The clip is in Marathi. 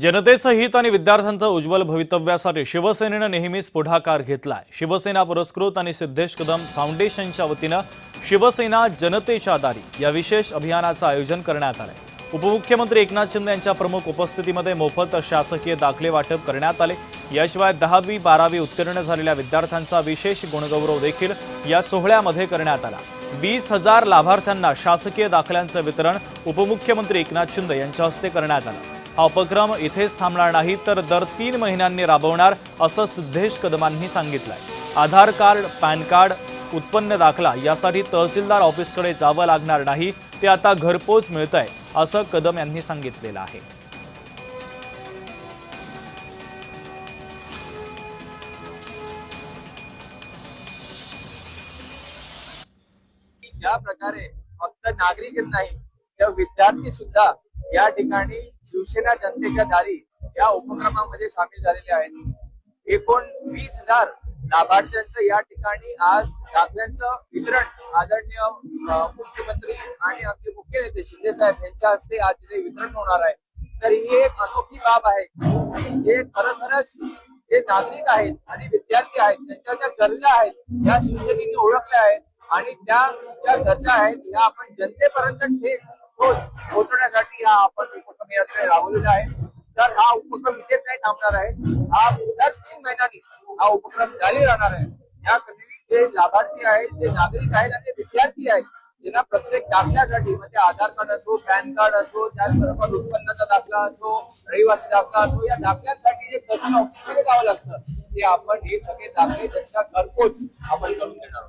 जनतेचं हित आणि विद्यार्थ्यांचं उज्ज्वल भवितव्यासाठी शिवसेनेनं नेहमीच पुढाकार घेतलाय। शिवसेना पुरस्कृत आणि सिद्धेश कदम फाउंडेशनच्या वतीनं शिवसेना जनतेच्या दारी या विशेष अभियानाचं आयोजन करण्यात आलंय। उपमुख्यमंत्री एकनाथ शिंदे यांच्या प्रमुख उपस्थितीमध्ये मोफत शासकीय दाखले वाटप करण्यात आले। याशिवाय 10वी 12वी उत्तीर्ण झालेल्या विद्यार्थ्यांचा विशेष गुणगौरव देखील या सोहळ्यामध्ये करण्यात आला। 20,000 लाभार्थ्यांना शासकीय दाखल्यांचं वितरण उपमुख्यमंत्री एकनाथ शिंदे यांच्या हस्ते करण्यात आलं। हा उपक्रम इथेच थांबणार नाही तर दर 3 महिन्यांनी राबवणार असं सिद्धेश कदमांनी सांगितलंय। आधार कार्ड, पॅन कार्ड, उत्पन्न दाखला यासाठी तहसीलदार ऑफिसकडे जावं लागणार नाही, ते आता घरपोच मिळतंय असं कदम यांनी सांगितलेलं आहे। ज्या प्रकारे फक्त नागरिक नाही तर विद्यार्थी सुद्धा या ठिकाणी शिवसेना जनतेच्या दारी या उपक्रमामध्ये सामील झालेले आहेत। एकूण 20,000 लाभार्थ्यांचं या ठिकाणी आज दाखल्यांचं वितरण आदरणीय मुख्यमंत्री आणि आमचे मुख्य नेते शिंदे साहेब यांच्या हस्ते आज इथे वितरण होणार आहे। तर ही एक अनोखी बाब आहे की जे खरंच जे नागरिक आहेत आणि विद्यार्थी आहेत त्यांच्या ज्या गरजा आहेत या शिवसेनेने ओळखल्या आहेत आणि त्या ज्या गरजा आहेत या आपण जनतेपर्यंत थेट पोहोचवण्यासाठी हा आपण उपक्रम याकडे राबवलेला आहे। तर हा उपक्रम इथेच नाही थांबणार आहे, हा दर 3 महिन्यांनी हा उपक्रम जारी राहणार आहे। या कधी जे लाभार्थी आहेत, जे नागरिक आहेत आणि विद्यार्थी आहेत ज्यांना प्रत्येक दाखल्यासाठी म्हणजे आधार कार्ड असो, पॅन कार्ड असो, त्याचबरोबर उत्पन्नाचा दाखला असो, रहिवासी दाखला असो, या दाखल्यांसाठी जे तहसील ऑफिसमध्ये जावं लागतं ते आपण हे सगळे दाखले त्यांच्या घरपोच आपण करून देणार आहोत।